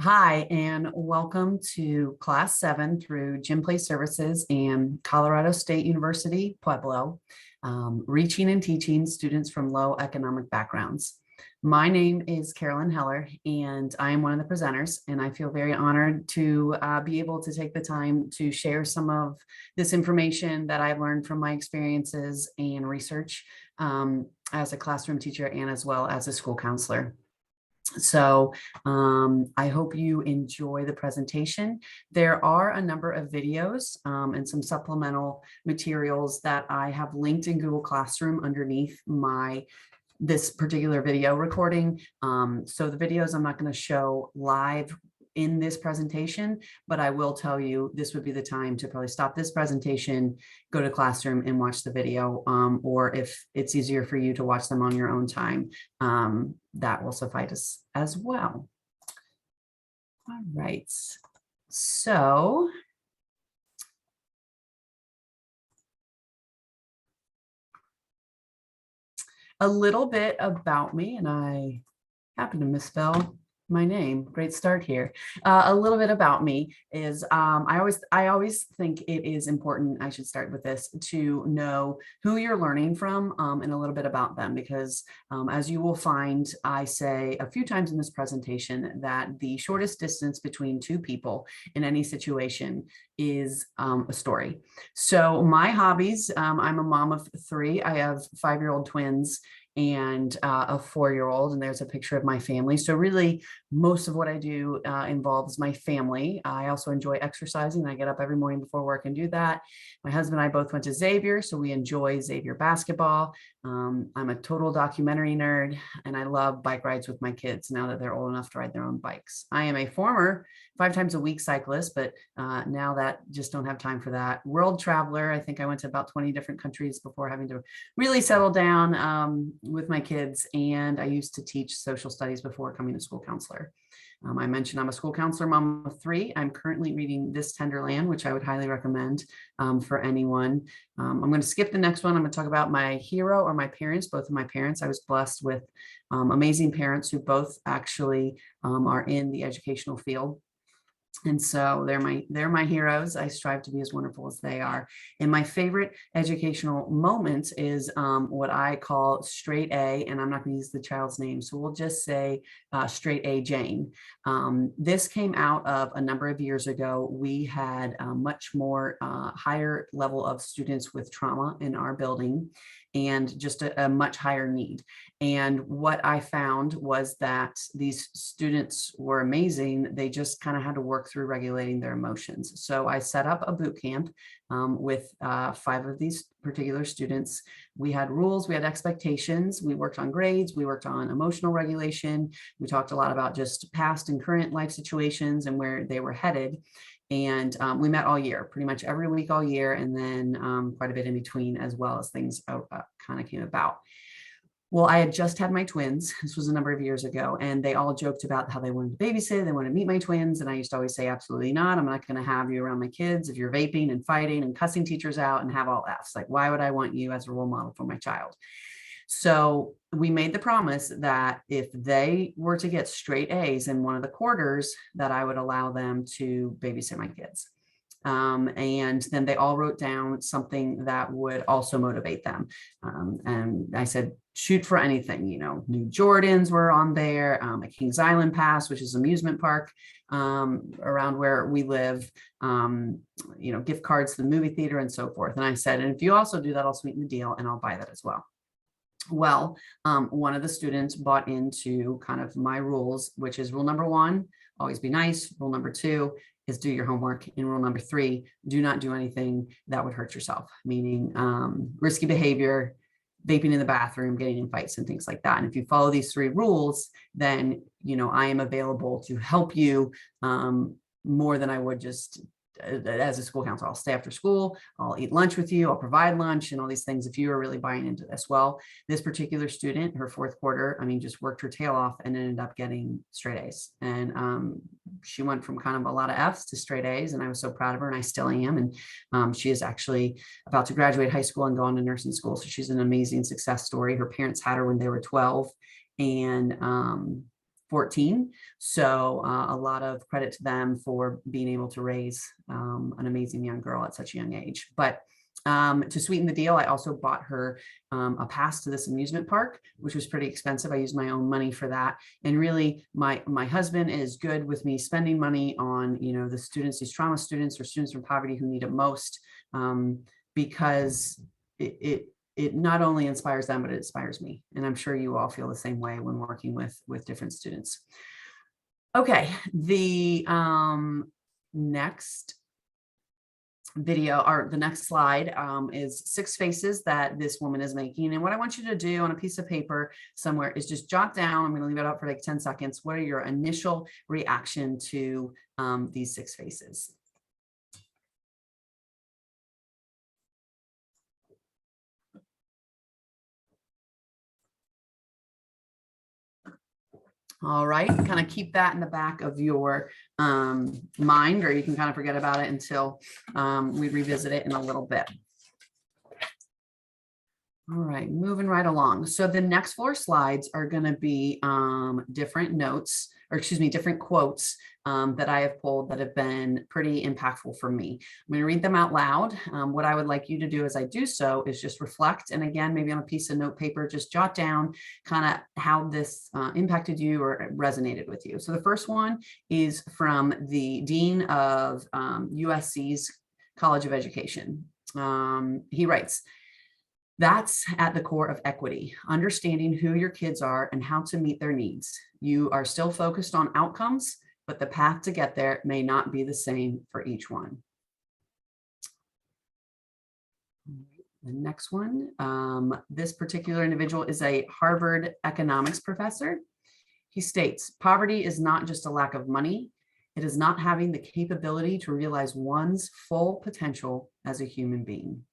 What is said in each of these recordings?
Hi, and welcome to Class 7 through Gym Play Services and Colorado State University, Pueblo, reaching and teaching students from low economic backgrounds. My name is Carolyn Heller, and I am one of the presenters, and I feel very honored to be able to take the time to share some of this information that I've learned from my experiences and research as a classroom teacher and as well as a school counselor. So I hope you enjoy the presentation. There are a number of videos and some supplemental materials that I have linked in Google Classroom underneath this particular video recording. So the videos I'm not going to show live in this presentation, but I will tell you this would be the time to probably stop this presentation, go to Classroom and watch the video, or if it's easier for you to watch them on your own time, that will suffice as well. All right, so a little bit about me, and I happen to misspell my name. Great start here. A little bit about me is I always think it is important, I should start with this, to know who you're learning from and a little bit about them, because as you will find, I say a few times in this presentation that the shortest distance between two people in any situation is a story. So my hobbies, I'm a mom of three. I have 5-year-old twins and a 4-year-old, and there's a picture of my family. So really, most of what I do involves my family. I also enjoy exercising. I get up every morning before work and do that. My husband and I both went to Xavier, so we enjoy Xavier basketball. I'm a total documentary nerd, and I love bike rides with my kids now that they're old enough to ride their own bikes. I am a former 5 times a week cyclist, but now that just don't have time for that. World traveler. I think I went to about 20 different countries before having to really settle down with my kids. And I used to teach social studies before coming to school counselor. I mentioned I'm a school counselor, mom of 3. I'm currently reading This Tender Land, which I would highly recommend for anyone. I'm going to skip the next one. I'm going to talk about my hero or my parents, both of my parents. I was blessed with amazing parents who both actually are in the educational field. And so they're my heroes. I strive to be as wonderful as they are. And my favorite educational moment is what I call straight A, and I'm not going to use the child's name, so we'll just say straight A Jane. This came out of a number of years ago. We had a much more higher level of students with trauma in our building, and just a much higher need. And what I found was that these students were amazing. They just kind of had to work through regulating their emotions. So I set up a boot camp with 5 of these particular students. We had rules, we had expectations, we worked on grades, we worked on emotional regulation. We talked a lot about just past and current life situations and where they were headed. And we met all year, pretty much every week all year, and then quite a bit in between as well as things kind of came about. Well, I had just had my twins. This was a number of years ago, and they all joked about how they wanted to babysit. They wanted to meet my twins. And I used to always say, absolutely not. I'm not going to have you around my kids if you're vaping and fighting and cussing teachers out and have all F's. Like, why would I want you as a role model for my child? So we made the promise that if they were to get straight A's in one of the quarters, that I would allow them to babysit my kids. And then they all wrote down something that would also motivate them. And I said, shoot for anything, New Jordans were on there, a Kings Island pass, which is an amusement park around where we live, gift cards to the movie theater and so forth. And I said, and if you also do that, I'll sweeten the deal and I'll buy that as well. Well, one of the students bought into kind of my rules, which is rule number 1, always be nice. Rule number 2 is do your homework. And rule number 3, do not do anything that would hurt yourself, meaning risky behavior, vaping in the bathroom, getting in fights and things like that. And if you follow these 3 rules, then, I am available to help you more than I would just as a school counselor. I'll stay after school, I'll eat lunch with you, I'll provide lunch and all these things if you are really buying into this. Well, this particular student, her 4th quarter, just worked her tail off and ended up getting straight A's. And she went from kind of a lot of F's to straight A's, and I was so proud of her, and I still am. And she is actually about to graduate high school and go on to nursing school. So she's an amazing success story. Her parents had her when they were 12, and 14. So a lot of credit to them for being able to raise an amazing young girl at such a young age. But to sweeten the deal, I also bought her a pass to this amusement park, which was pretty expensive. I used my own money for that. And really, my husband is good with me spending money on, the students, these trauma students or students from poverty who need it most, because it not only inspires them, but it inspires me. And I'm sure you all feel the same way when working with different students. Okay, the next video, or the next slide, is 6 faces that this woman is making. And what I want you to do on a piece of paper somewhere is just jot down, I'm going to leave it up for like 10 seconds. What are your initial reaction to these 6 faces? All right, kind of keep that in the back of your mind, or you can kind of forget about it until we revisit it in a little bit. All right, moving right along. So the next 4 slides are going to be different notes, or excuse me, different quotes that I have pulled that have been pretty impactful for me. I'm going to read them out loud. What I would like you to do as I do so is just reflect. And again, maybe on a piece of note paper, just jot down kind of how this impacted you or resonated with you. So the first one is from the Dean of USC's College of Education. He writes, "That's at the core of equity, understanding who your kids are and how to meet their needs. You are still focused on outcomes, but the path to get there may not be the same for each one." The next one, this particular individual is a Harvard economics professor. He states, "Poverty is not just a lack of money. It is not having the capability to realize one's full potential as a human being."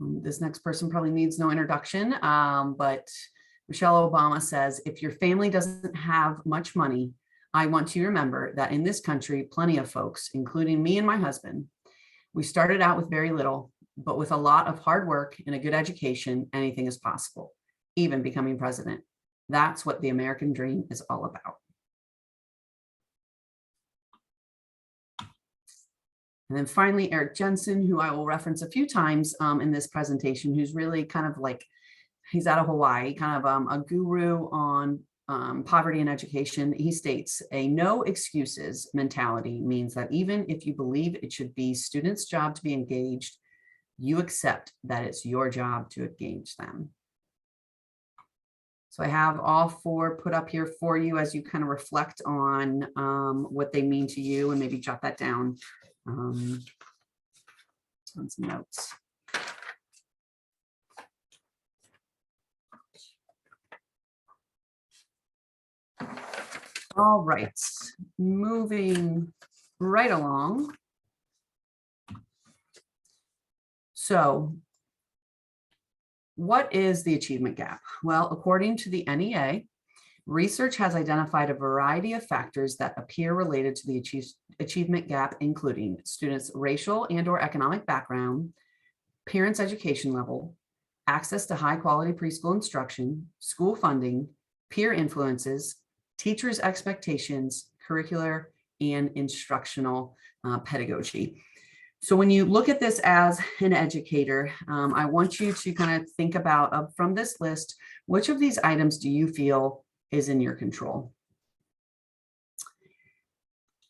This next person probably needs no introduction, but Michelle Obama says, "If your family doesn't have much money, I want you to remember that in this country, plenty of folks, including me and my husband, we started out with very little, but with a lot of hard work and a good education, anything is possible, even becoming president. That's what the American dream is all about." And then finally, Eric Jensen, who I will reference a few times in this presentation, who's really kind of like, he's out of Hawaii, kind of a guru on poverty and education. He states, "A no excuses mentality means that even if you believe it should be students' job to be engaged, you accept that it's your job to engage them." So I have all 4 put up here for you as you kind of reflect on what they mean to you, and maybe jot that down on some notes. All right, moving right along. So what is the achievement gap? Well, according to the NEA, research has identified a variety of factors that appear related to the achievement gap, including students' racial and/or economic background, parents' education level, access to high-quality preschool instruction, school funding, peer influences, teachers' expectations, curricular and instructional pedagogy. So when you look at this as an educator, I want you to kind of think about, from this list, which of these items do you feel is in your control?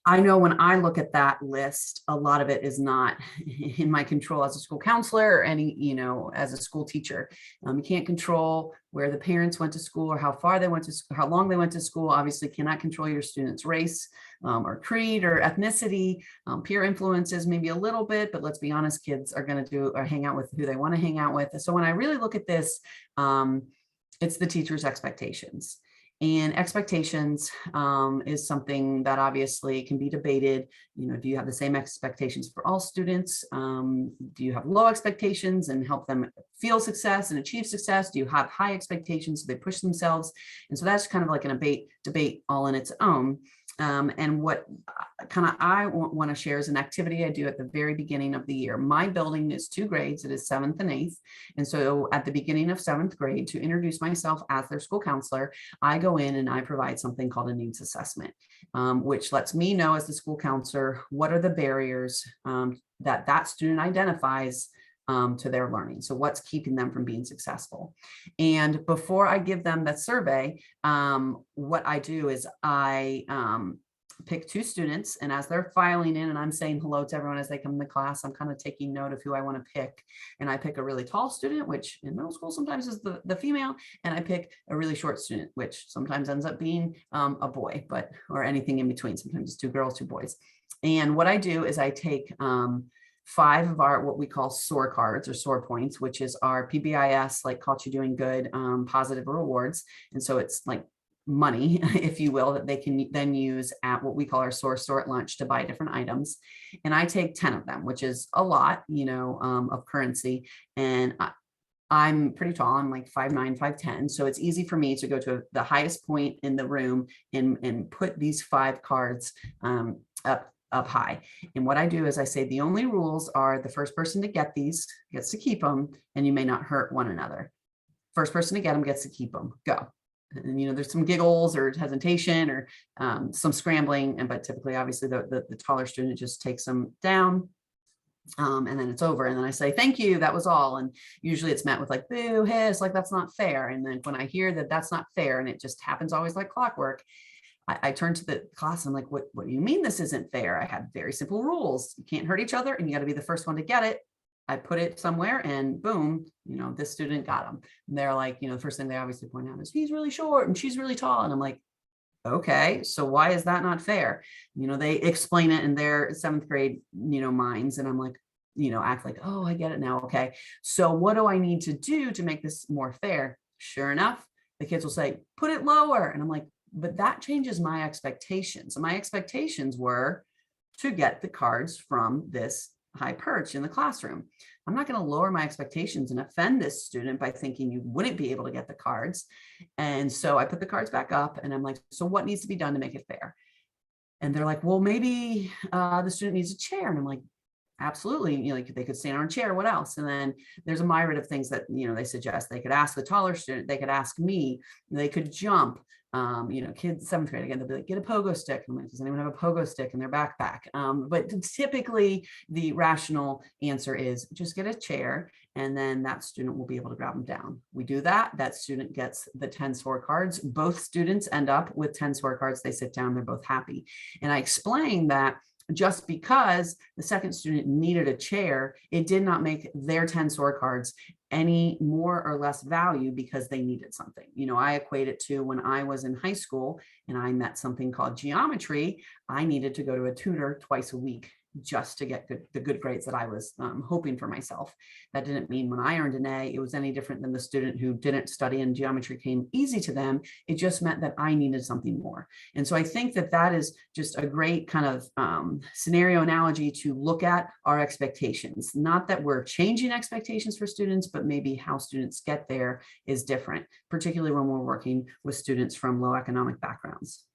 I know when I look at that list, a lot of it is not in my control as a school counselor or as a school teacher. You can't control where the parents went to school or how far they went to school, how long they went to school. Obviously cannot control your students' race or creed or ethnicity. Peer influences maybe a little bit, but let's be honest, kids are going to do or hang out with who they want to hang out with. So when I really look at this, it's the teacher's expectations. And expectations is something that obviously can be debated. Do you have the same expectations for all students? Do you have low expectations and help them feel success and achieve success? Do you have high expectations so they push themselves? And so that's kind of like an debate all in its own. And what kind of I want to share is an activity I do at the very beginning of the year. My building is 2 grades. It is 7th and 8th. And so at the beginning of 7th grade, to introduce myself as their school counselor, I go in and I provide something called a needs assessment, which lets me know as the school counselor, what are the barriers that that student identifies to their learning. So what's keeping them from being successful? And before I give them that survey, what I do is I pick 2 students, and as they're filing in and I'm saying hello to everyone as they come to class, I'm kind of taking note of who I want to pick. And I pick a really tall student, which in middle school sometimes is the female, and I pick a really short student, which sometimes ends up being a boy, or anything in between. Sometimes it's 2 girls, 2 boys. And what I do is I take 5 of our what we call SOAR cards or SOAR points, which is our PBIS, like caught you doing good, positive rewards. And so it's like money, if you will, that they can then use at what we call our SOAR store at lunch to buy different items. And I take 10 of them, which is a lot, of currency. And I'm pretty tall. I'm like 5'9", 5'10". So it's easy for me to go to the highest point in the room and put these 5 cards up high. And what I do is I say the only rules are the first person to get these gets to keep them, and you may not hurt one another. First person to get them gets to keep them. Go. And there's some giggles or hesitation or some scrambling, but typically, obviously, the taller student just takes them down. And then it's over. And then I say, thank you, that was all. And usually it's met with like, boo, hiss, like that's not fair. And then when I hear that that's not fair, and it just happens always like clockwork, I turn to the class and I'm like, what do you mean this isn't fair? I had very simple rules. You can't hurt each other and you got to be the first one to get it. I put it somewhere and boom, this student got them. And they're like, the first thing they obviously point out is he's really short and she's really tall. And I'm like, okay, so why is that not fair? They explain it in their 7th grade, minds. And I'm like, act like, oh, I get it now. Okay. So what do I need to do to make this more fair? Sure enough, the kids will say, put it lower. And I'm like, but that changes my expectations. And my expectations were to get the cards from this high perch in the classroom. I'm not going to lower my expectations and offend this student by thinking you wouldn't be able to get the cards. And so I put the cards back up and I'm like, so what needs to be done to make it fair? And they're like, well, maybe the student needs a chair. And I'm like, absolutely. Like they could stand on a chair. What else? And then there's a myriad of things that, they suggest. They could ask the taller student, they could ask me, they could jump. Kids 7th grade, again, they'll be like, get a pogo stick. I'm like, does anyone have a pogo stick in their backpack? But typically the rational answer is just get a chair and then that student will be able to grab them down. We do that. That student gets the 10 SOAR cards. Both students end up with 10 SOAR cards. They sit down, they're both happy. And I explain that just because the second student needed a chair, it did not make their 10 SOAR cards any more or less value because they needed something. I equate it to when I was in high school and I met something called geometry, I needed to go to a tutor twice a week just to get the good grades that I was hoping for myself. That didn't mean when I earned an A, it was any different than the student who didn't study and geometry came easy to them. It just meant that I needed something more. And so I think that is just a great kind of scenario analogy to look at our expectations. Not that we're changing expectations for students, but maybe how students get there is different, particularly when we're working with students from low economic backgrounds.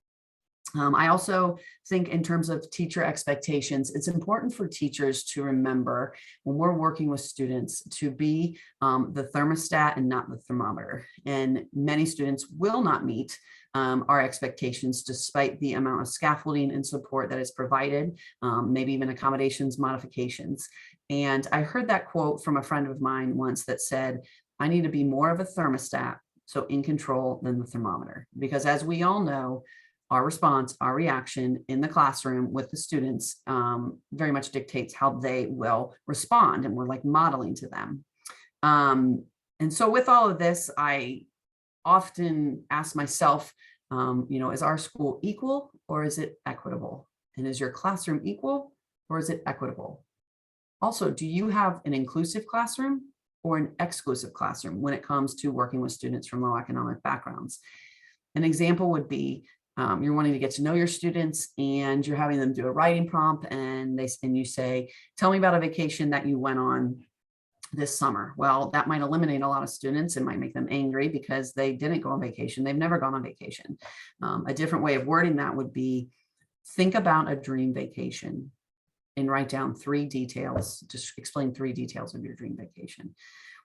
I also think in terms of teacher expectations, it's important for teachers to remember when we're working with students to be the thermostat and not the thermometer. And many students will not meet our expectations despite the amount of scaffolding and support that is provided, maybe even accommodations, modifications. And I heard that quote from a friend of mine once that said, I need to be more of a thermostat, so in control, than the thermometer. Because as we all know, our response, our reaction in the classroom with the students very much dictates how they will respond. And we're like modeling to them. And so with all of this, I often ask myself, is our school equal or is it equitable? And is your classroom equal or is it equitable? Also, do you have an inclusive classroom or an exclusive classroom when it comes to working with students from low economic backgrounds? An example would be you're wanting to get to know your students and you're having them do a writing prompt and you say, tell me about a vacation that you went on this summer. Well, that might eliminate a lot of students and might make them angry because they didn't go on vacation. They've never gone on vacation. A different way of wording that would be, Think about a dream vacation and write down 3 details. Just explain 3 details of your dream vacation.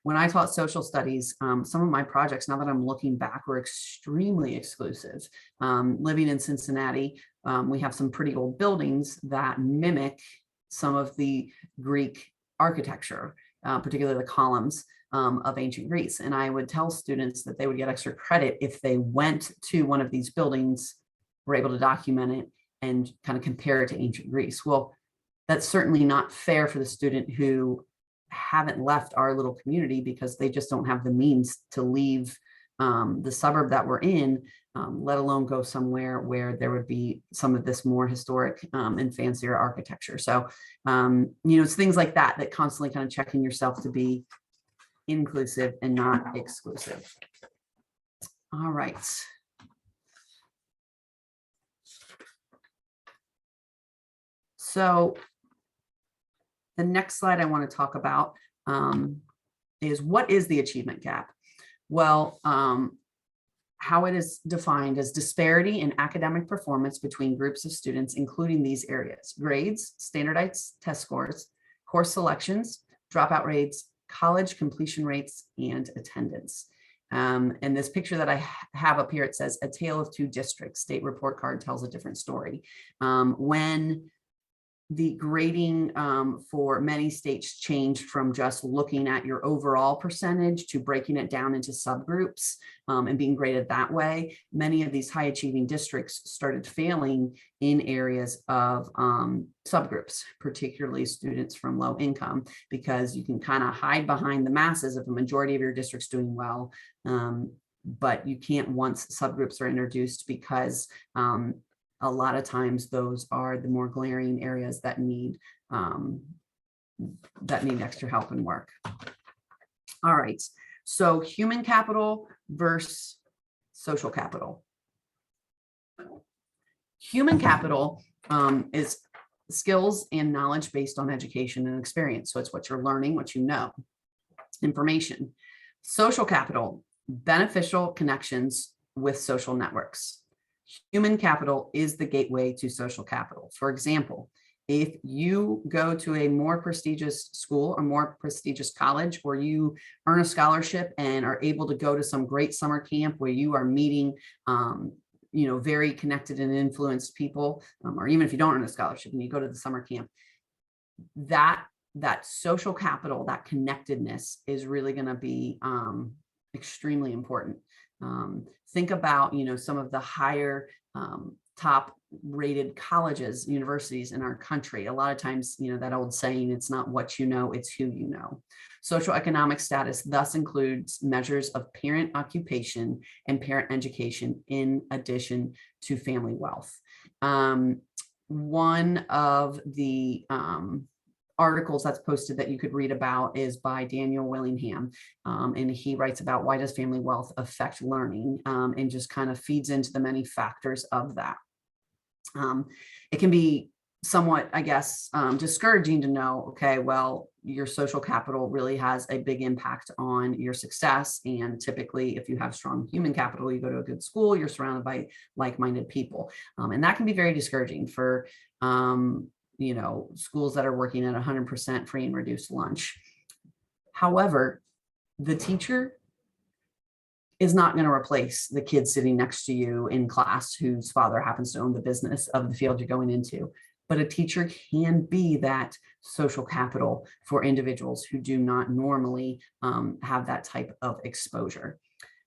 When I taught social studies, some of my projects, now that I'm looking back, were extremely exclusive. Living in Cincinnati, we have some pretty old buildings that mimic some of the Greek architecture, particularly the columns of ancient Greece. And I would tell students that they would get extra credit if they went to one of these buildings, were able to document it, and kind of compare it to ancient Greece. Well, that's certainly not fair for the student who haven't left our little community because they just don't have the means to leave the suburb that we're in, let alone go somewhere where there would be some of this more historic and fancier architecture. So, it's things like that that constantly kind of checking yourself to be inclusive and not exclusive. All right. So the next slide I want to talk about is what is the achievement gap? Well, how it is defined as disparity in academic performance between groups of students, including these areas: grades, standardized test scores, course selections, dropout rates, college completion rates, and attendance. And this picture that I have up here, it says a tale of 2 districts. State report card tells a different story. When the grading for many states changed from just looking at your overall percentage to breaking it down into subgroups and being graded that way, many of these high achieving districts started failing in areas of subgroups, particularly students from low income, because you can kind of hide behind the masses if a majority of your district's doing well. But you can't once subgroups are introduced, because a lot of times those are the more glaring areas that need extra help and work. All right, so human capital versus social capital. Human capital is skills and knowledge based on education and experience. So it's what you're learning, what you know, information. Social capital, beneficial connections with social networks. Human capital is the gateway to social capital. For example, if you go to a more prestigious school or more prestigious college, or you earn a scholarship and are able to go to some great summer camp where you are meeting, very connected and influenced people, or even if you don't earn a scholarship and you go to the summer camp, that social capital, that connectedness is really going to be extremely important. Think about, some of the higher top rated colleges, universities in our country. A lot of times, that old saying, it's not what you know, it's who you know. Social economic status thus includes measures of parent occupation and parent education in addition to family wealth. One of the articles that's posted that you could read about is by Daniel Willingham, and he writes about why does family wealth affect learning, and just kind of feeds into the many factors of that. It can be somewhat, I guess, discouraging to know, okay, well, your social capital really has a big impact on your success. And typically, if you have strong human capital, you go to a good school, you're surrounded by like-minded people. And that can be very discouraging for schools that are working at 100% free and reduced lunch. However, the teacher is not going to replace the kid sitting next to you in class whose father happens to own the business of the field you're going into. But a teacher can be that social capital for individuals who do not normally have that type of exposure.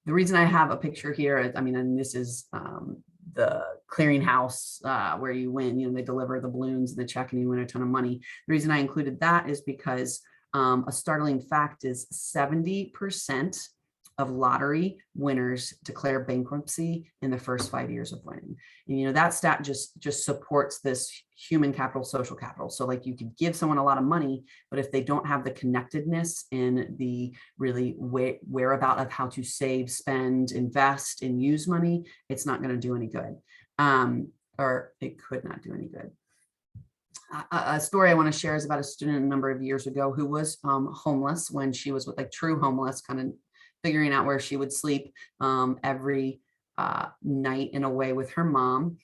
The reason I have a picture here, and this is the clearinghouse where you win, they deliver the balloons and the check and you win a ton of money. The reason I included that is because a startling fact is 70% of lottery winners declare bankruptcy in the first 5 years of winning. And that stat just supports this human capital, social capital. So like you could give someone a lot of money, but if they don't have the connectedness and the really whereabout of how to save, spend, invest, and use money, it's not going to do any good. Or it could not do any good. A story I want to share is about a student a number of years ago who was homeless when she was with true homeless, kind of figuring out where she would sleep every night in a way with her mom.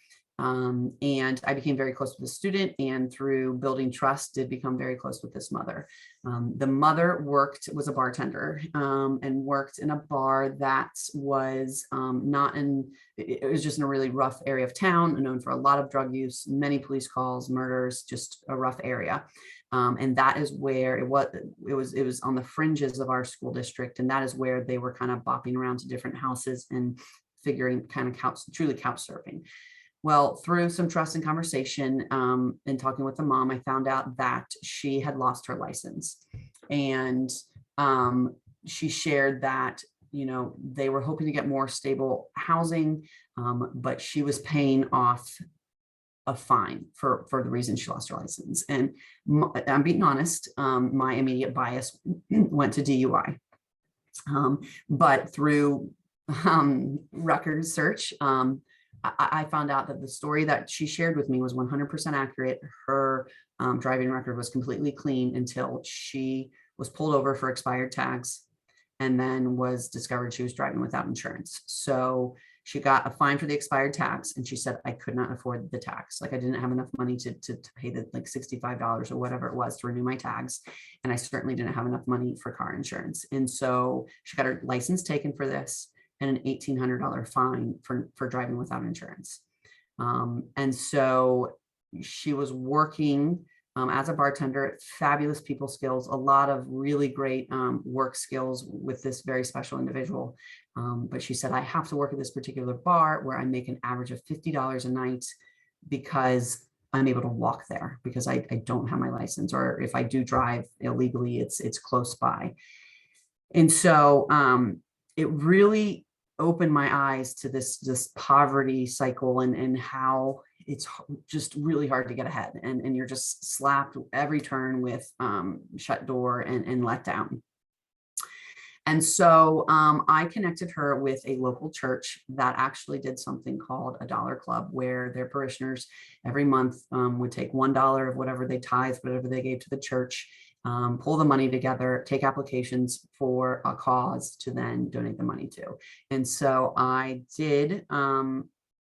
And I became very close with the student, and through building trust, did become very close with this mother. The mother was a bartender, and worked in a bar that was not in, it was just in a really rough area of town, known for a lot of drug use, many police calls, murders, just a rough area. And that is where it was on the fringes of our school district. And that is where they were kind of bopping around to different houses and figuring kind of truly couch surfing. Well, through some trust and conversation, and talking with the mom, I found out that she had lost her license. And she shared that, they were hoping to get more stable housing, but she was paying off a fine for the reason she lost her license. And I'm being honest, my immediate bias went to DUI. But through record search, I found out that the story that she shared with me was 100% accurate. Her driving record was completely clean until she was pulled over for expired tags, and then was discovered she was driving without insurance. So she got a fine for the expired tags, and she said, I could not afford the tax. Like, I didn't have enough money to pay the like $65 or whatever it was to renew my tags. And I certainly didn't have enough money for car insurance. And so she got her license taken for this, and an $1,800 fine for driving without insurance. And so she was working as a bartender, fabulous people skills, a lot of really great work skills with this very special individual. But she said, I have to work at this particular bar where I make an average of $50 a night because I'm able to walk there, because I don't have my license, or if I do drive illegally, it's close by. And so it really opened my eyes to this poverty cycle, and how it's just really hard to get ahead, and you're just slapped every turn with shut door and let down. And so I connected her with a local church that actually did something called a dollar club, where their parishioners every month would take $1 of whatever they tithe, whatever they gave to the church, pull the money together, take applications for a cause to then donate the money to. And so I did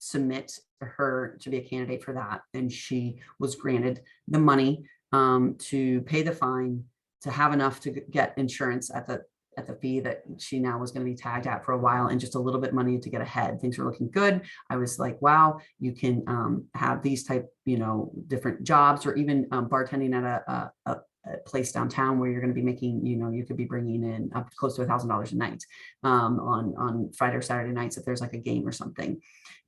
submit her to be a candidate for that. And she was granted the money to pay the fine, to have enough to get insurance at the fee that she now was going to be tagged at for a while, and just a little bit money to get ahead. Things were looking good. I was like, wow, you can have these type, different jobs, or even bartending at a place downtown where you're going to be making, you could be bringing in up close to $1,000 a night on Friday or Saturday nights if there's like a game or something.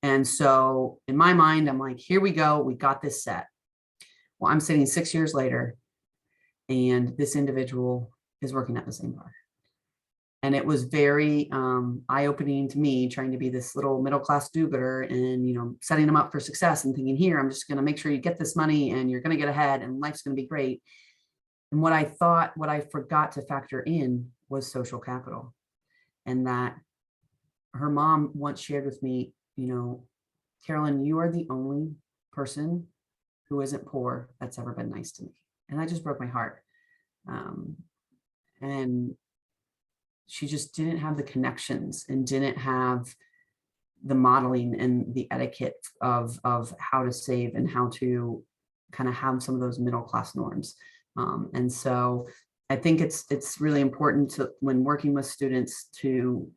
And so in my mind, I'm like, here we go. We got this set. Well, I'm sitting 6 years later, and this individual is working at the same bar. And it was very eye-opening to me, trying to be this little middle-class do-gooder and, setting them up for success and thinking, here, I'm just going to make sure you get this money and you're going to get ahead and life's going to be great. And what I forgot to factor in was social capital. And that her mom once shared with me, Carolyn, you are the only person who isn't poor that's ever been nice to me. And that just broke my heart. And she just didn't have the connections and didn't have the modeling and the etiquette of how to save and how to kind of have some of those middle-class norms. And so I think it's really important to, when working with students, to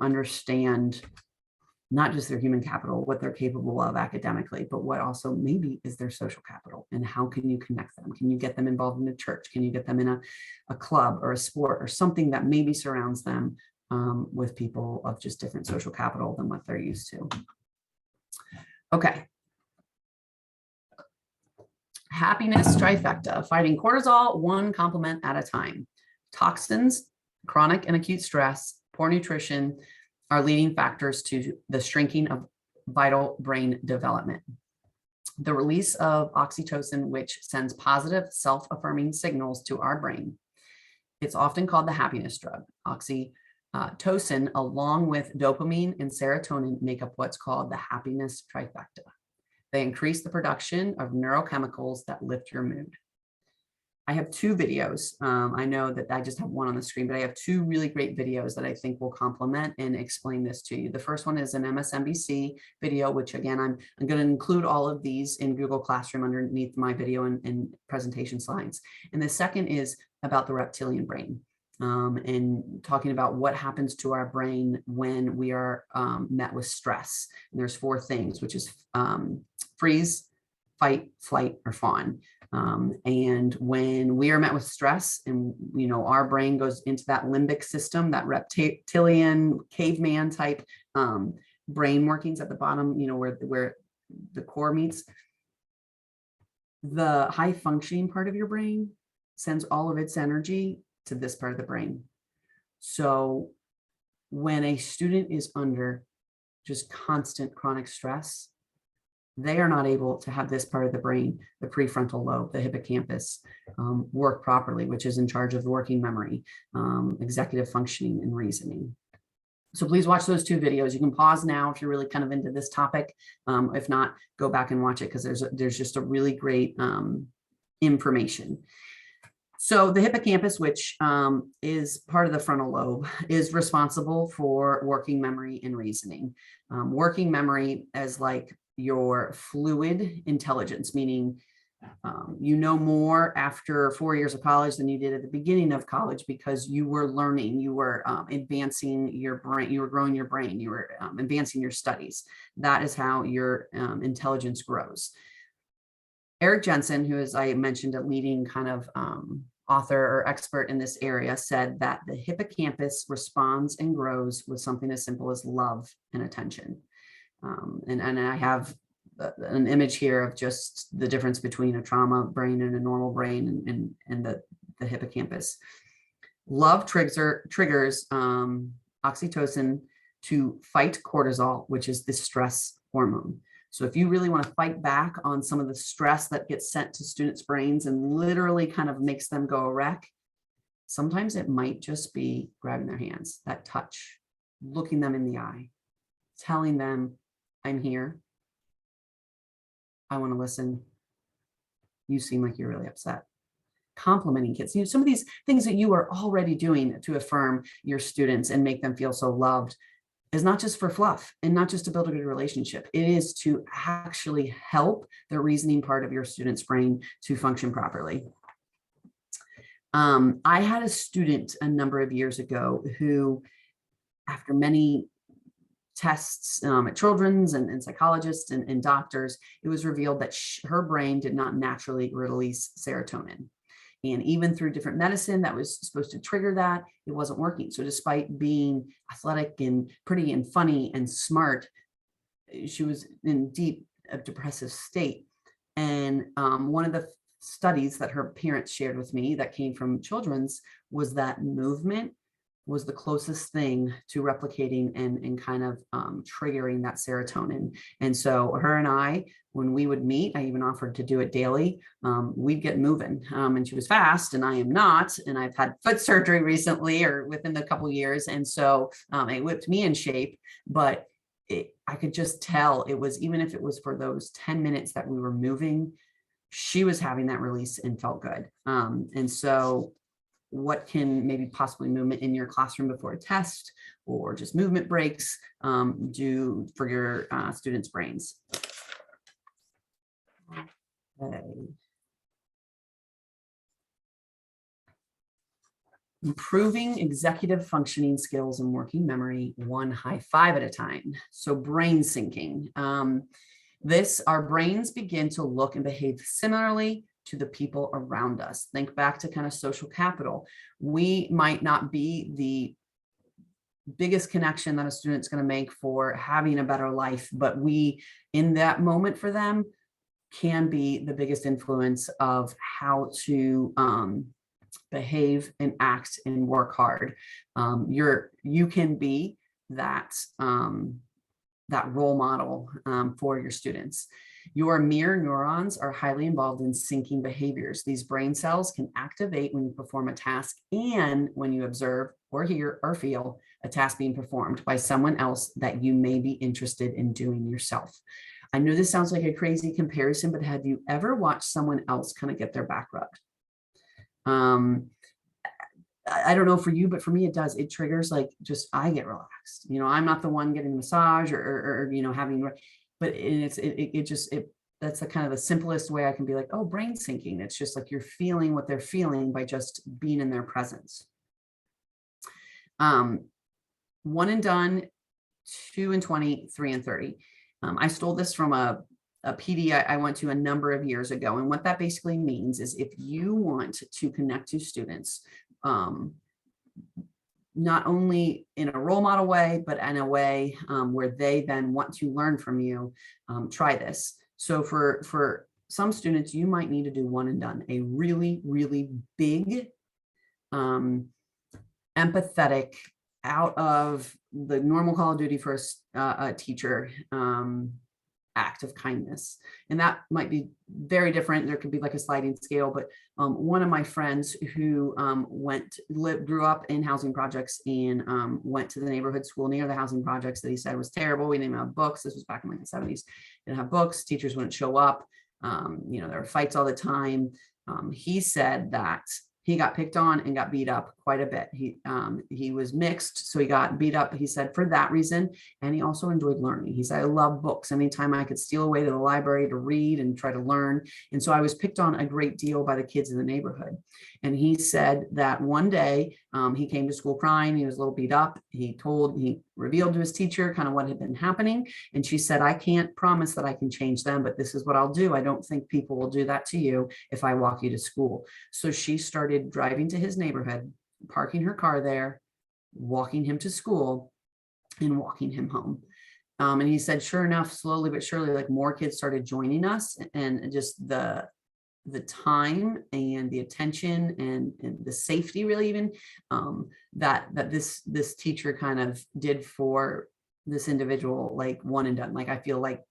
understand not just their human capital, what they're capable of academically, but what also maybe is their social capital, and how can you connect them? Can you get them involved in a church? Can you get them in a club or a sport or something that maybe surrounds them with people of just different social capital than what they're used to? Okay. Happiness trifecta: fighting cortisol one compliment at a time. Toxins, chronic and acute stress, poor nutrition are leading factors to the shrinking of vital brain development. The release of oxytocin, which sends positive self-affirming signals to our brain. It's often called the happiness drug. Oxytocin, along with dopamine and serotonin, make up what's called the happiness trifecta. They increase the production of neurochemicals that lift your mood. I have two videos. I know that I just have one on the screen, but I have two really great videos that I think will complement and explain this to you. The first one is an MSNBC video, which again, I'm going to include all of these in Google Classroom underneath my video and presentation slides. And the second is about the reptilian brain. And talking about what happens to our brain when we are met with stress. And there's four things, which is freeze, fight, flight, or fawn. And when we are met with stress and, our brain goes into that limbic system, that reptilian caveman type brain workings at the bottom, where the core meets, the high functioning part of your brain sends all of its energy to this part of the brain. So when a student is under just constant chronic stress, they are not able to have this part of the brain, the prefrontal lobe, the hippocampus, work properly, which is in charge of working memory, executive functioning, and reasoning. So please watch those two videos. You can pause now if you're really kind of into this topic. If not, go back and watch it because there's just a really great information. So the hippocampus, which is part of the frontal lobe, is responsible for working memory and reasoning. Working memory as like your fluid intelligence, meaning you know more after 4 years of college than you did at the beginning of college because you were learning, you were advancing your brain, you were growing your brain, you were advancing your studies. That is how your intelligence grows. Eric Jensen, who is, I mentioned, a leading kind of author or expert in this area, said that the hippocampus responds and grows with something as simple as love and attention. And I have an image here of just the difference between a trauma brain and a normal brain and the hippocampus. Love triggers oxytocin to fight cortisol, which is the stress hormone. So if you really want to fight back on some of the stress that gets sent to students' brains and literally kind of makes them go a wreck, sometimes it might just be grabbing their hands, that touch, looking them in the eye, telling them, I'm here. I want to listen. You seem like you're really upset. Complimenting kids. Some of these things that you are already doing to affirm your students and make them feel so loved is not just for fluff and not just to build a good relationship. It is to actually help the reasoning part of your student's brain to function properly. I had a student a number of years ago who, after many tests at children's and psychologists and doctors, it was revealed that her brain did not naturally release serotonin. And even through different medicine that was supposed to trigger that, it wasn't working. So despite being athletic and pretty and funny and smart, she was in deep depressive state. And one of the studies that her parents shared with me that came from children's was that movement was the closest thing to replicating and kind of triggering that serotonin. And so her and I, when we would meet, I even offered to do it daily, we'd get moving. And she was fast and I am not. And I've had foot surgery recently or within a couple of years. And so it whipped me in shape, but I could just tell it was, even if it was for those 10 minutes that we were moving, she was having that release and felt good. And so what can maybe possibly movement in your classroom before a test or just movement breaks do for your students' brains? Okay. Improving executive functioning skills and working memory, one high five at a time. So brain syncing. Our brains begin to look and behave similarly to the people around us. Think back to kind of social capital. We might not be the biggest connection that a student's going to make for having a better life, but we, in that moment for them, can be the biggest influence of how to behave and act and work hard. You can be that role model for your students. Your mirror neurons are highly involved in syncing behaviors. These brain cells can activate when you perform a task and when you observe or hear or feel a task being performed by someone else that you may be interested in doing yourself. I know this sounds like a crazy comparison, but have you ever watched someone else kind of get their back rubbed? I don't know for you, but for me, it does. It triggers like just I get relaxed. I'm not the one getting a massage or having, but that's the kind of the simplest way I can be like, oh, brain syncing. It's just like you're feeling what they're feeling by just being in their presence. 1 and done, 2 and 20, 3 and 30. I stole this from a PD I went to a number of years ago. And what that basically means is if you want to connect to students, not only in a role model way, but in a way where they then want to learn from you, try this. So for some students, you might need to do 1 and done, a really, really big, empathetic, out of the normal call of duty for a teacher, act of kindness. And that might be very different. There could be like a sliding scale, but one of my friends who grew up in housing projects and went to the neighborhood school near the housing projects that he said was terrible. We didn't have books. This was back in like the 70s. Didn't have books. Teachers wouldn't show up. There were fights all the time. He said that he got picked on and got beat up quite a bit. He was mixed, so he got beat up, he said, for that reason. And he also enjoyed learning. He said, I love books. Anytime I could steal away to the library to read and try to learn. And so I was picked on a great deal by the kids in the neighborhood. And he said that one day he came to school crying. He was a little beat up. He revealed to his teacher kind of what had been happening. And she said, I can't promise that I can change them, but this is what I'll do. I don't think people will do that to you if I walk you to school. So she started driving to his neighborhood, parking her car there, walking him to school, and walking him home. And he said, sure enough, slowly but surely, like more kids started joining us, and just the time and the attention and the safety, really, even that this teacher kind of did for this individual, like 1 and done. Like I feel like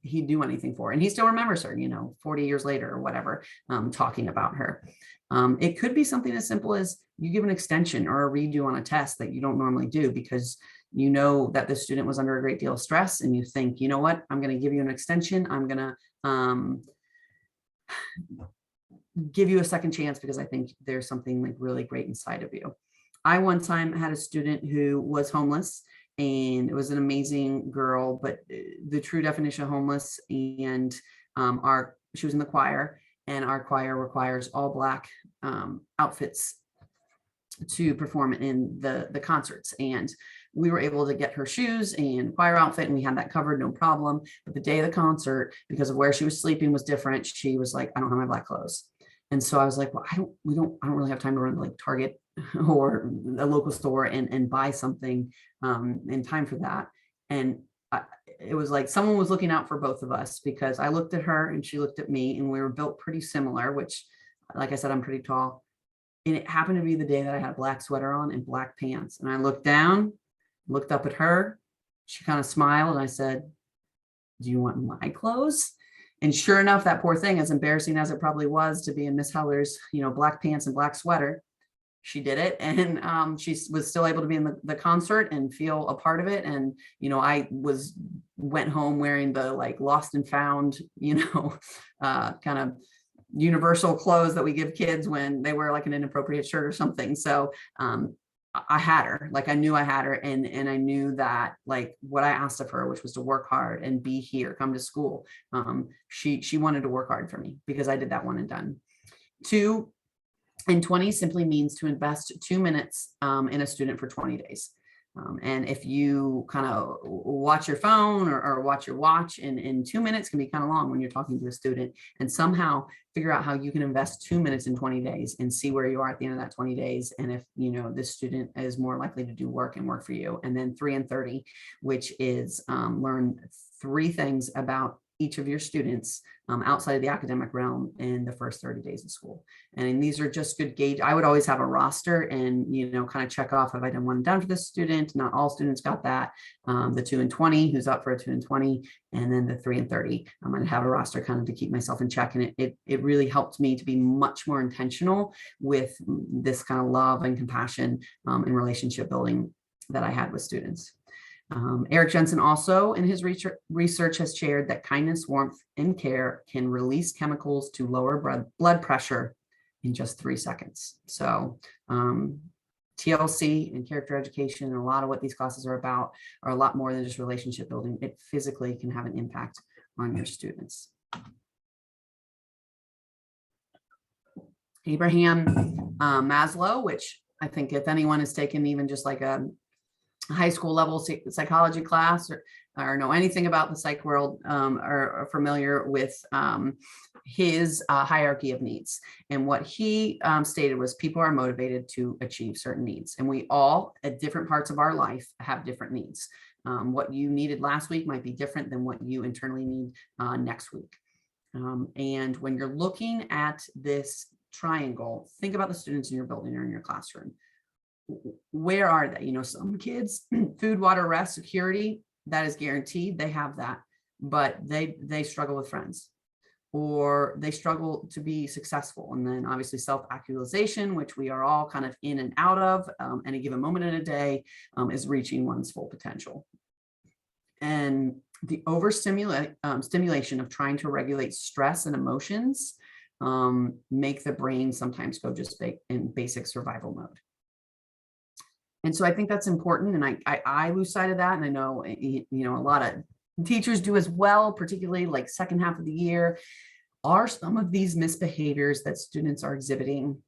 he'd do anything for her. And he still remembers her, 40 years later or whatever, talking about her. It could be something as simple as you give an extension or a redo on a test that you don't normally do because you know that the student was under a great deal of stress, and you think, you know what, I'm going to give you an extension. I'm going to give you a second chance because I think there's something like really great inside of you. I one time had a student who was homeless, and it was an amazing girl, but the true definition of homeless. And she was in the choir, and our choir requires all Black outfits to perform in the concerts. And we were able to get her shoes and choir outfit, and we had that covered, no problem. But the day of the concert, because of where she was sleeping was different, she was like, I don't have my Black clothes. And so I was like, well, I don't really have time to run to like Target or a local store and buy something in time for that. And it was like someone was looking out for both of us, because I looked at her and she looked at me, and we were built pretty similar, which, like I said, I'm pretty tall. And it happened to be the day that I had a Black sweater on and Black pants. And I looked down, looked up at her. She kind of smiled, and I said, do you want my clothes? And sure enough, that poor thing, as embarrassing as it probably was to be in Miss Heller's, Black pants and Black sweater, she did it. And she was still able to be in the concert and feel a part of it. And, I went home wearing the like lost and found, kind of universal clothes that we give kids when they wear like an inappropriate shirt or something. So I had her, like I knew I had her, and I knew that like what I asked of her, which was to work hard and be here, come to school. She wanted to work hard for me because I did that 1 and done. 2 and 20 simply means to invest 2 minutes in a student for 20 days. And if you kind of watch your phone or watch your watch, and 2 minutes can be kind of long when you're talking to a student, and somehow figure out how you can invest 2 minutes in 20 days and see where you are at the end of that 20 days. And if, this student is more likely to do work for you. And then 3 and 30, which is learn 3 things about each of your students outside of the academic realm in the first 30 days of school. And these are just good gauge. I would always have a roster and, kind of check off, have I done 1 and done for this student? Not all students got that. The 2 and 20, who's up for a 2 and 20, and then the 3 and 30. I'm going to have a roster kind of to keep myself in check. And it really helped me to be much more intentional with this kind of love and compassion and relationship building that I had with students. Eric Jensen also in his research has shared that kindness, warmth, and care can release chemicals to lower blood pressure in just 3 seconds. So TLC and character education and a lot of what these classes are about are a lot more than just relationship building. It physically can have an impact on your students. Abraham Maslow, which I think if anyone has taken even just like a high school level psychology class or know anything about the psych world, are familiar with his hierarchy of needs. And what he stated was people are motivated to achieve certain needs. And we all at different parts of our life have different needs. What you needed last week might be different than what you internally need next week. And when you're looking at this triangle, think about the students in your building or in your classroom. Where are they? You know, some kids, food, water, rest, security, that is guaranteed. They have that, but they struggle with friends, or they struggle to be successful. And then obviously self-actualization, which we are all kind of in and out of any given moment in a day, is reaching one's full potential. And the stimulation of trying to regulate stress and emotions make the brain sometimes go just in basic survival mode. And so I think that's important. And I lose sight of that. And I know, you know, a lot of teachers do as well, particularly like second half of the year. Are some of these misbehaviors that students are exhibiting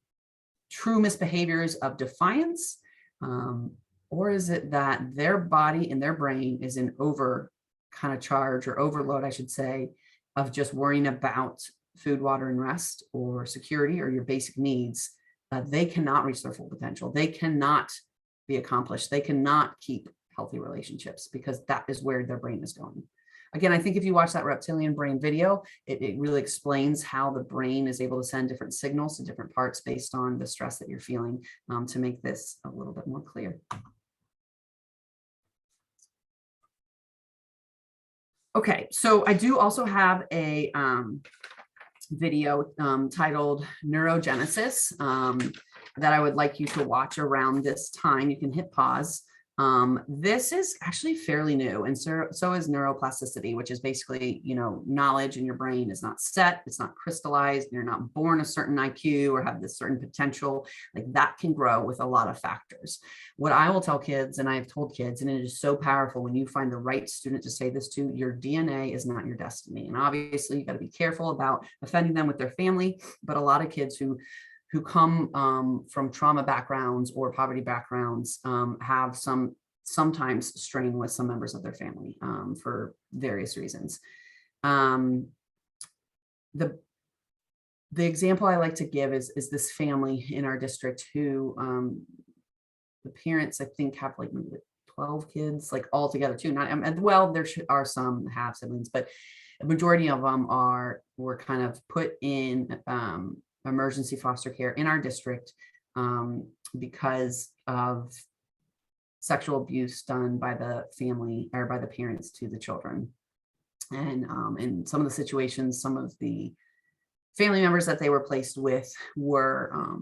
true misbehaviors of defiance? Or is it that their body and their brain is in over kind of charge or overload, I should say, of just worrying about food, water, and rest, or security, or your basic needs? They cannot reach their full potential. They cannot be accomplished. They cannot keep healthy relationships because that is where their brain is going. Again, I think if you watch that reptilian brain video, it really explains how the brain is able to send different signals to different parts based on the stress that you're feeling, to make this a little bit more clear. Okay, so I do also have a video titled Neurogenesis that I would like you to watch around this time. You can hit pause. This is actually fairly new, and so is neuroplasticity, which is basically, you know, knowledge in your brain is not set, it's not crystallized, you're not born a certain IQ or have this certain potential. Like, that can grow with a lot of factors. What I will tell kids, and I've told kids, and it is so powerful when you find the right student to say this to, your DNA is not your destiny. And obviously you got to be careful about offending them with their family, but a lot of kids who come from trauma backgrounds or poverty backgrounds have sometimes strain with some members of their family for various reasons. The example I like to give is this family in our district who the parents, I think, have like maybe 12 kids, like all together too. Not well, there are some have siblings, but a majority of them were kind of put in emergency foster care in our district because of sexual abuse done by the family or by the parents to the children. And in some of the situations, some of the family members that they were placed with were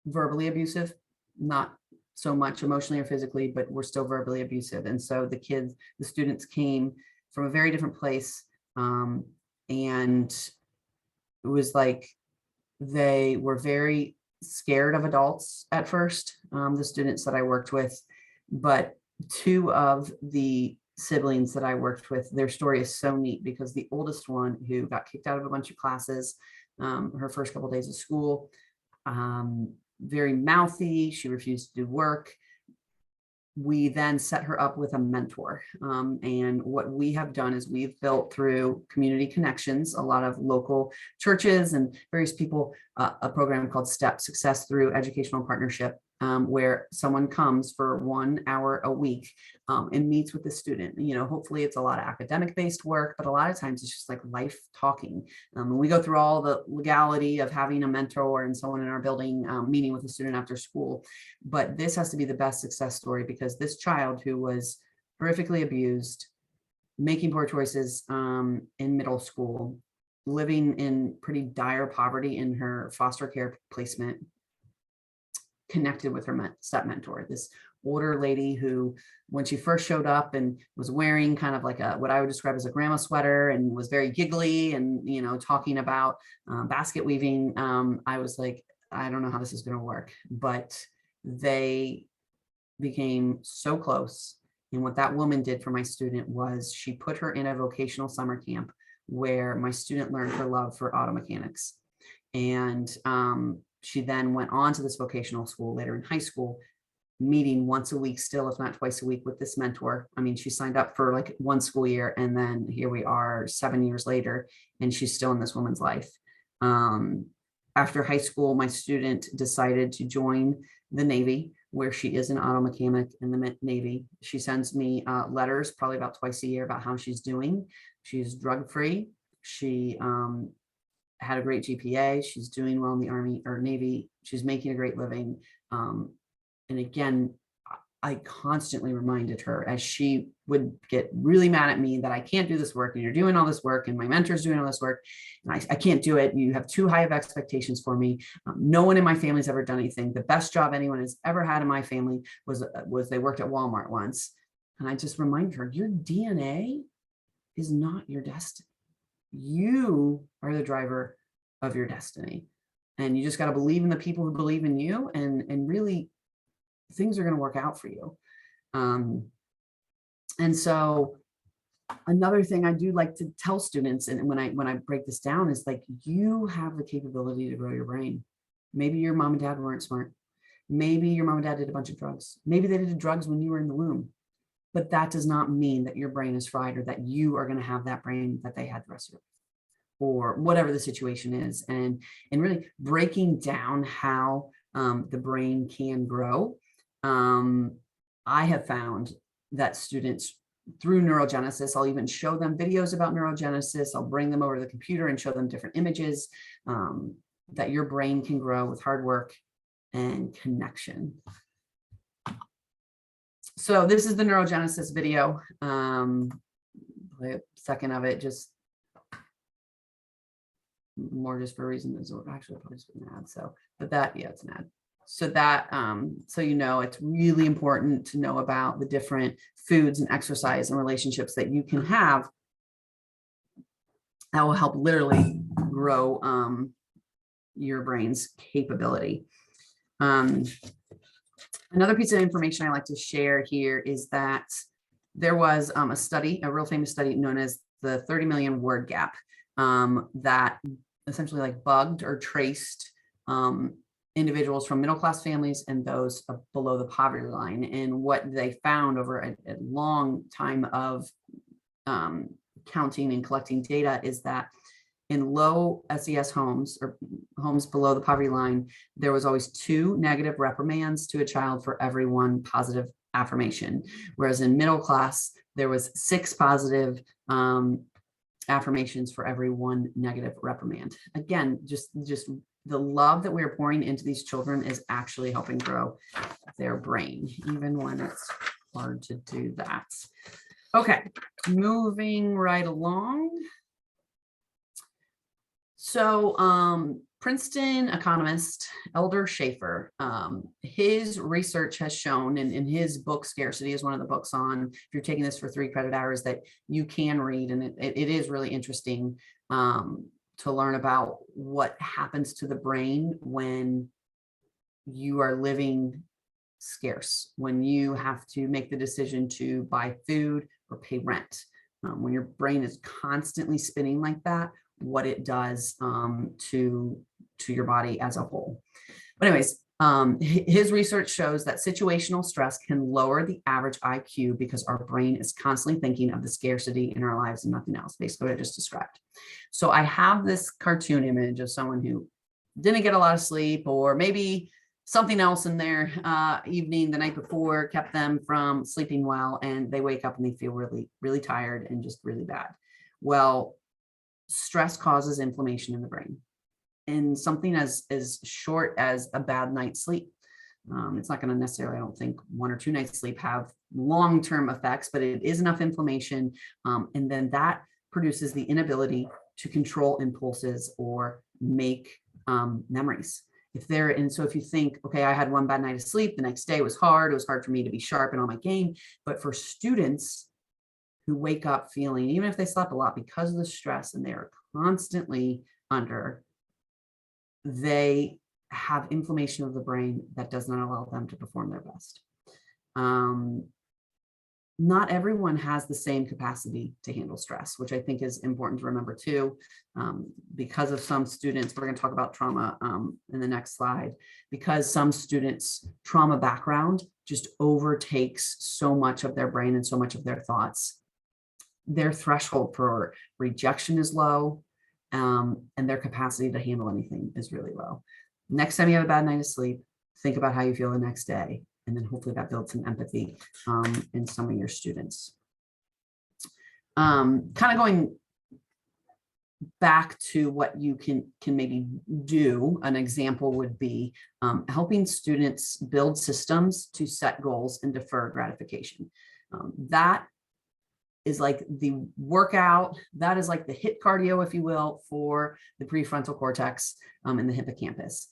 verbally abusive, not so much emotionally or physically, but were still verbally abusive. And so the students came from a very different place, and it was like they were very scared of adults at first, the students that I worked with, but two of the siblings that I worked with, their story is so neat because the oldest one, who got kicked out of a bunch of classes her first couple of days of school, very mouthy, she refused to do work. We then set her up with a mentor. And what we have done is we've built through community connections, a lot of local churches and various people, a program called STEP, Success Through Educational Partnership, where someone comes for 1 hour a week and meets with the student. You know, hopefully it's a lot of academic based work, but a lot of times it's just like life talking. And we go through all the legality of having a mentor and someone in our building meeting with a student after school. But this has to be the best success story because this child who was horrifically abused, making poor choices in middle school, living in pretty dire poverty in her foster care placement, connected with her step mentor, this older lady who, when she first showed up and was wearing kind of like what I would describe as a grandma sweater and was very giggly and, talking about basket weaving, I was like, I don't know how this is going to work, but they became so close. And what that woman did for my student was she put her in a vocational summer camp where my student learned her love for auto mechanics. And she then went on to this vocational school later in high school, meeting once a week still, if not twice a week, with this mentor. I mean, she signed up for like one school year, and then here we are 7 years later, and she's still in this woman's life. After high school, my student decided to join the Navy, where she is an auto mechanic in the Navy. She sends me letters probably about twice a year about how she's doing. She's drug-free. She had a great GPA. She's doing well in the Army or Navy. She's making a great living. And again, I constantly reminded her, as she would get really mad at me that I can't do this work, and you're doing all this work, and my mentor's doing all this work, and I can't do it. You have too high of expectations for me. No one in my family's ever done anything. The best job anyone has ever had in my family was they worked at Walmart once. And I just reminded her, your DNA is not your destiny. You are the driver of your destiny. And you just got to believe in the people who believe in you, and really things are going to work out for you. And so another thing I do like to tell students, and when I break this down, is like, you have the capability to grow your brain. Maybe your mom and dad weren't smart. Maybe your mom and dad did a bunch of drugs. Maybe they did drugs when you were in the womb. But that does not mean that your brain is fried, or that you are going to have that brain that they had the rest of your life, or whatever the situation is. And really breaking down how the brain can grow. I have found that students, through neurogenesis, I'll even show them videos about neurogenesis. I'll bring them over to the computer and show them different images, that your brain can grow with hard work and connection. So this is the neurogenesis video. Play a second of it, just more just for a reason. Actually, I'll probably just put an ad. So, but that, yeah, it's an ad. So that, so it's really important to know about the different foods and exercise and relationships that you can have that will help literally grow your brain's capability. Another piece of information I like to share here is that there was a study, a real famous study known as the 30 million word gap, that essentially like bugged or traced individuals from middle-class families and those below the poverty line. And what they found over a long time of counting and collecting data is that in low SES homes, or homes below the poverty line, there was always 2 negative reprimands to a child for every 1 positive affirmation. Whereas in middle class, there was 6 positive affirmations for every 1 negative reprimand. Again, just the love that we're pouring into these children is actually helping grow their brain, even when it's hard to do that. Okay, moving right along. So Princeton economist Elder Schaefer, his research has shown, and in his book, Scarcity is one of the books on, if you're taking this for 3 credit hours, that you can read, and it is really interesting to learn about what happens to the brain when you are living scarce, when you have to make the decision to buy food or pay rent. When your brain is constantly spinning like that, what it does to your body as a whole. But anyways, his research shows that situational stress can lower the average IQ because our brain is constantly thinking of the scarcity in our lives and nothing else, basically what I just described. So I have this cartoon image of someone who didn't get a lot of sleep, or maybe something else in their evening the night before kept them from sleeping well, and they wake up and they feel really, really tired and just really bad. Well, stress causes inflammation in the brain, and something as short as a bad night's sleep. It's not going to necessarily, I don't think, 1 or 2 nights sleep have long-term effects, but it is enough inflammation. And then that produces the inability to control impulses or make memories. so if you think, okay, I had one bad night of sleep, the next day was hard. It was hard for me to be sharp and on my game. But for students who wake up feeling, even if they slept a lot because of the stress and they are constantly under, they have inflammation of the brain that does not allow them to perform their best. Not everyone has the same capacity to handle stress, which I think is important to remember too. Because of some students, we're going to talk about trauma in the next slide, because some students' trauma background just overtakes so much of their brain and so much of their thoughts. Their threshold for rejection is low, and their capacity to handle anything is really low. Next time you have a bad night of sleep, think about how you feel the next day. And then hopefully that builds some empathy in some of your students. Kind of going back to what you can maybe do, an example would be helping students build systems to set goals and defer gratification. That is like the workout, that is like the HIIT cardio, if you will, for the prefrontal cortex and the hippocampus.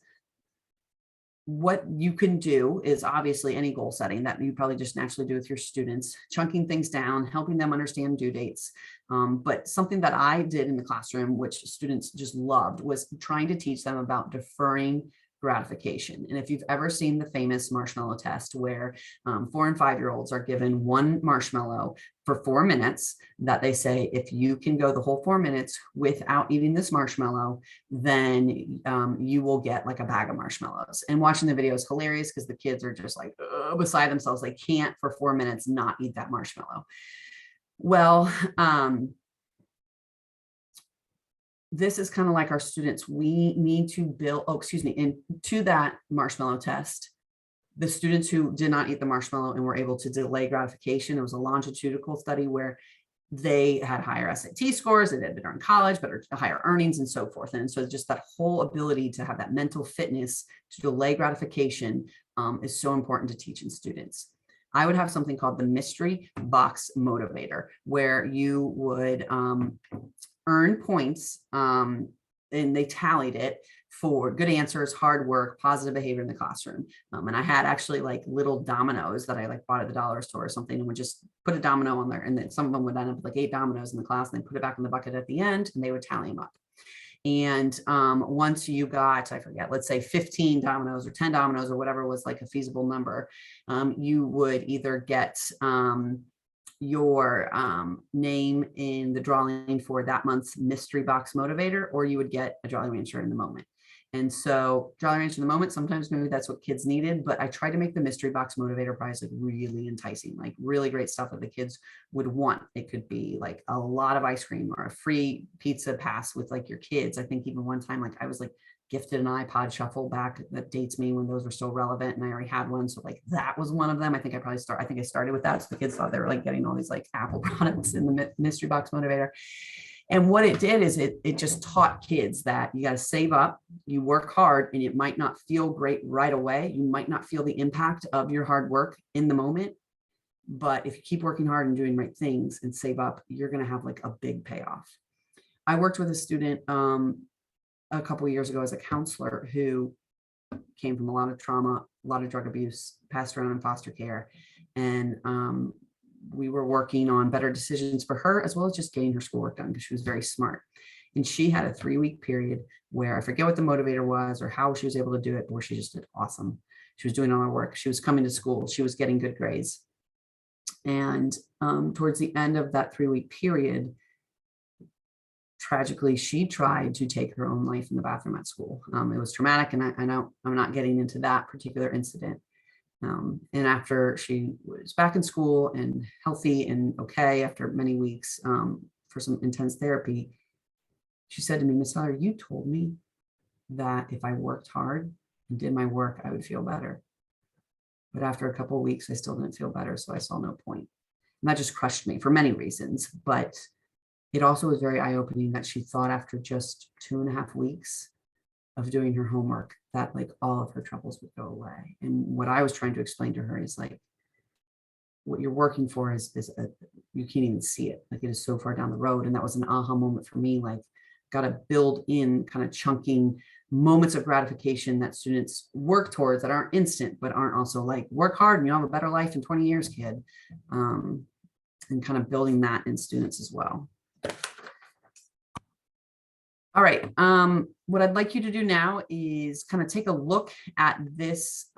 What you can do is obviously any goal setting that you probably just naturally do with your students, chunking things down, helping them understand due dates. But something that I did in the classroom, which students just loved, was trying to teach them about deferring gratification. And if you've ever seen the famous marshmallow test where 4 and 5-year-olds are given one marshmallow for 4 minutes, that they say, if you can go the whole 4 minutes without eating this marshmallow, then you will get like a bag of marshmallows. And watching the video is hilarious because the kids are just like beside themselves. They can't for 4 minutes not eat that marshmallow. Well, this is kind of like our students. We need to build, and to that marshmallow test, the students who did not eat the marshmallow and were able to delay gratification, it was a longitudinal study where they had higher SAT scores, they did better in college, better higher earnings and so forth. And so just that whole ability to have that mental fitness to delay gratification is so important to teach in students. I would have something called the mystery box motivator, where you would earn points, and they tallied it for good answers, hard work, positive behavior in the classroom. And I had actually like little dominoes that I like bought at the dollar store or something, and would just put a domino on there. And then some of them would end up with like 8 dominoes in the class, and they put it back in the bucket at the end, and they would tally them up. And once you got, I forget, let's say 15 dominoes or 10 dominoes or whatever was like a feasible number, you would either get your name in the drawing for that month's mystery box motivator, or you would get a Jolly Rancher in the moment. And so Jolly Rancher in the moment, sometimes maybe that's what kids needed, but I tried to make the mystery box motivator prize like really enticing, like really great stuff that the kids would want. It could be like a lot of ice cream or a free pizza pass with like your kids. I think even one time, like I was like gifted an iPod shuffle back, that dates me when those were still relevant, and I already had one. So like that was one of them. I think I started with that. So the kids thought they were like getting all these like Apple products in the mystery box motivator. And what it did is it just taught kids that you got to save up, you work hard, and it might not feel great right away. You might not feel the impact of your hard work in the moment, but if you keep working hard and doing right things and save up, you're going to have like a big payoff. I worked with a student a couple of years ago as a counselor who came from a lot of trauma, a lot of drug abuse, passed around in foster care. And we were working on better decisions for her, as well as just getting her schoolwork done because she was very smart. And she had a 3-week period where I forget what the motivator was or how she was able to do it, but where she just did awesome. She was doing all her work. She was coming to school. She was getting good grades. And towards the end of that 3-week period, tragically, she tried to take her own life in the bathroom at school. It was traumatic, and I know I'm not getting into that particular incident. And after she was back in school and healthy and okay, after many weeks for some intense therapy, she said to me, "Miss Feller, you told me that if I worked hard and did my work, I would feel better. But after a couple of weeks, I still didn't feel better, so I saw no point." And that just crushed me for many reasons. But it also was very eye-opening that she thought after just 2.5 weeks of doing her homework that like all of her troubles would go away. And what I was trying to explain to her is like, what you're working for is you can't even see it. Like it is so far down the road. And that was an aha moment for me. Like, got to build in kind of chunking moments of gratification that students work towards that aren't instant, but aren't also like, work hard and you'll have a better life in 20 years, kid. And kind of building that in students as well. All right, what I'd like you to do now is kind of take a look at this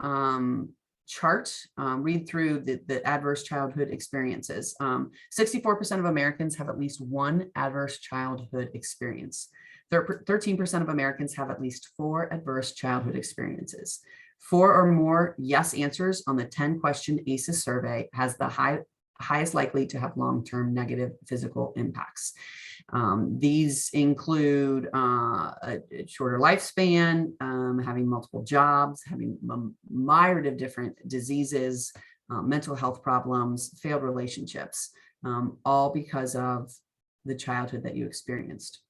chart, read through the adverse childhood experiences. 64% of Americans have at least one adverse childhood experience. 13% of Americans have at least 4 adverse childhood experiences. 4 or more yes answers on the 10-question ACEs survey has the highest likely to have long-term negative physical impacts. These include a shorter lifespan, having multiple jobs, having a myriad of different diseases, mental health problems, failed relationships, all because of the childhood that you experienced.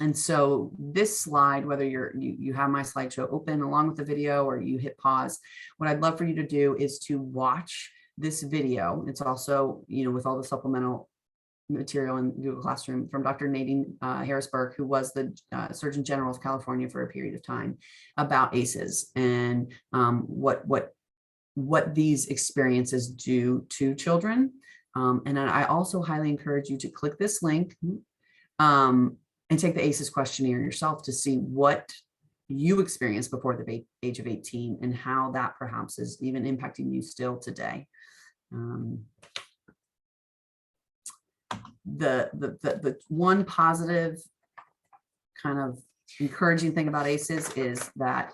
And so this slide, whether you have my slideshow open along with the video or you hit pause, what I'd love for you to do is to watch this video. It's also, with all the supplemental material in Google Classroom from Dr. Nadine Harris-Burke, who was the Surgeon General of California for a period of time, about ACEs and what these experiences do to children. And I also highly encourage you to click this link and take the ACEs questionnaire yourself to see what you experienced before the age of 18 and how that perhaps is even impacting you still today. The one positive kind of encouraging thing about ACEs is that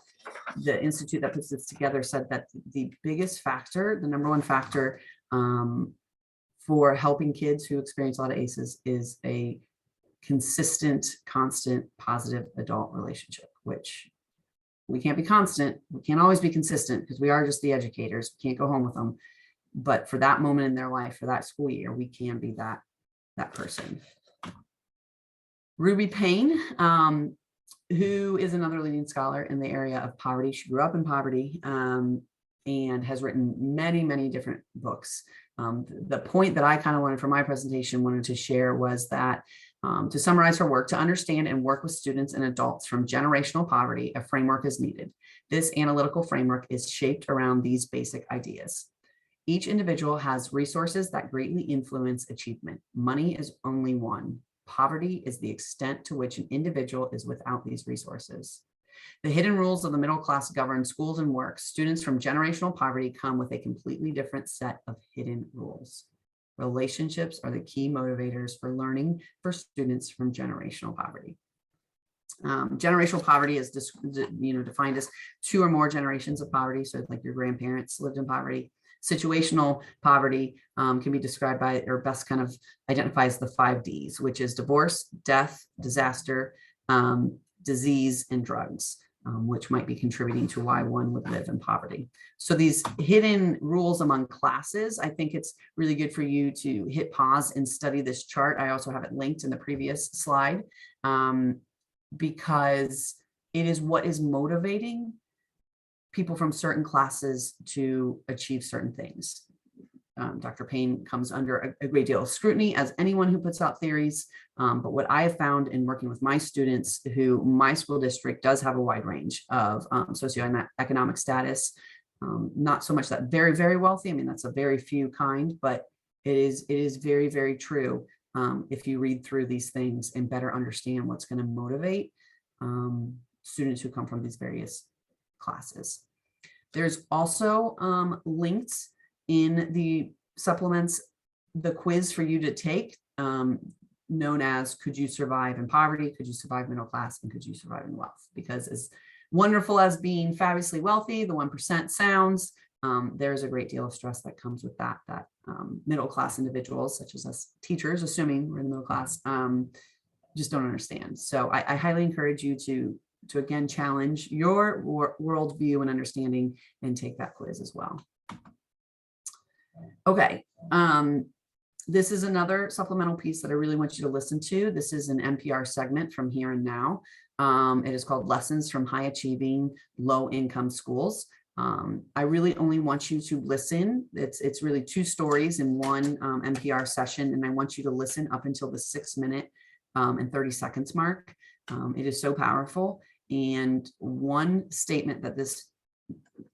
the institute that puts this together said that the biggest factor, the number one factor for helping kids who experience a lot of ACEs is a consistent, constant, positive adult relationship, which we can't be constant. We can't always be consistent because we are just the educators. We can't go home with them. But for that moment in their life, for that school year, we can be that person. Ruby Payne, who is another leading scholar in the area of poverty. She grew up in poverty and has written many, many different books. The point that I kind of wanted for my presentation, wanted to share was that to summarize her work, to understand and work with students and adults from generational poverty, a framework is needed. This analytical framework is shaped around these basic ideas. Each individual has resources that greatly influence achievement. Money is only one. Poverty is the extent to which an individual is without these resources. The hidden rules of the middle class govern schools and work. Students from generational poverty come with a completely different set of hidden rules. Relationships are the key motivators for learning for students from generational poverty. Generational poverty is defined as 2 or more generations of poverty. So like your grandparents lived in poverty. Situational poverty can be described by, or best kind of identifies the 5 Ds, which is divorce, death, disaster, disease, and drugs, which might be contributing to why one would live in poverty. So these hidden rules among classes, I think it's really good for you to hit pause and study this chart. I also have it linked in the previous slide because it is what is motivating people from certain classes to achieve certain things. Dr. Payne comes under a great deal of scrutiny, as anyone who puts out theories. But what I have found in working with my students, who my school district does have a wide range of socioeconomic status, not so much that very, very wealthy. I mean, that's a very few kind, but it is very, very true if you read through these things and better understand what's going to motivate students who come from these various classes. There's also links in the supplements, the quiz for you to take, known as Could You Survive in Poverty? Could you survive middle class? And could you survive in wealth? Because as wonderful as being fabulously wealthy, the 1% sounds, there's a great deal of stress that comes with that middle class individuals, such as us teachers, assuming we're in the middle class, just don't understand. So I highly encourage you to again challenge your worldview and understanding and take that quiz as well. Okay, this is another supplemental piece that I really want you to listen to. This is an NPR segment from Here and Now. It is called Lessons from High Achieving Low Income Schools. I really only want you to listen. It's really 2 stories in one NPR session, and I want you to listen up until the 6 minute and 30 seconds mark. It is so powerful. And one statement that this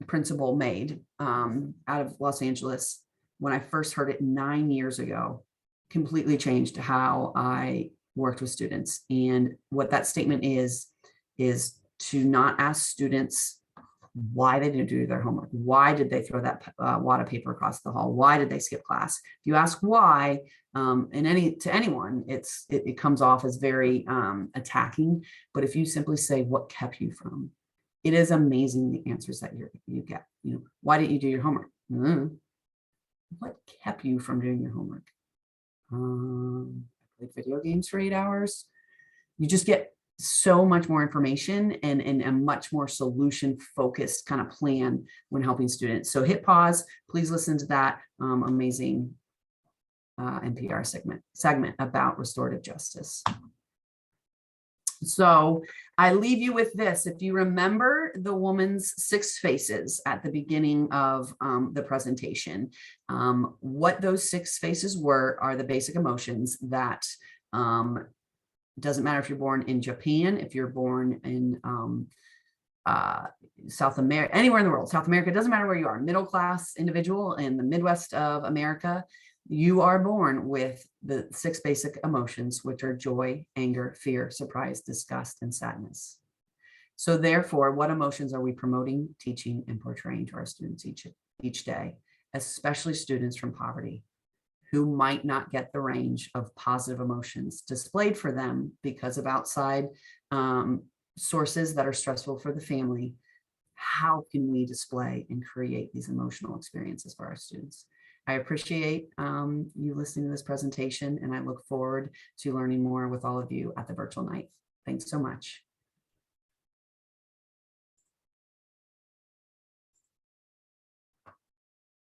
principal made out of Los Angeles, when I first heard it 9 years ago, completely changed how I worked with students. And what that statement is to not ask students why they didn't do their homework. Why did they throw that wad of paper across the hall? Why did they skip class? If you ask why, to anyone, it comes off as very attacking. But if you simply say what kept you from, it is amazing the answers that you get. Why didn't you do your homework? What kept you from doing your homework? I played video games for 8 hours. You just get so much more information and a much more solution focused kind of plan when helping students. So hit pause, please listen to that amazing NPR segment about restorative justice. So I leave you with this. If you remember the woman's 6 faces at the beginning of the presentation, what those 6 faces are the basic emotions that doesn't matter if you're born in Japan, if you're born in South America, anywhere in the world, South America, it doesn't matter where you are, middle class individual in the Midwest of America, you are born with the 6 basic emotions, which are joy, anger, fear, surprise, disgust, and sadness. So therefore, what emotions are we promoting, teaching, and portraying to our students each day, especially students from poverty, who might not get the range of positive emotions displayed for them because of outside sources that are stressful for the family? How can we display and create these emotional experiences for our students? I appreciate you listening to this presentation, and I look forward to learning more with all of you at the virtual night. Thanks so much.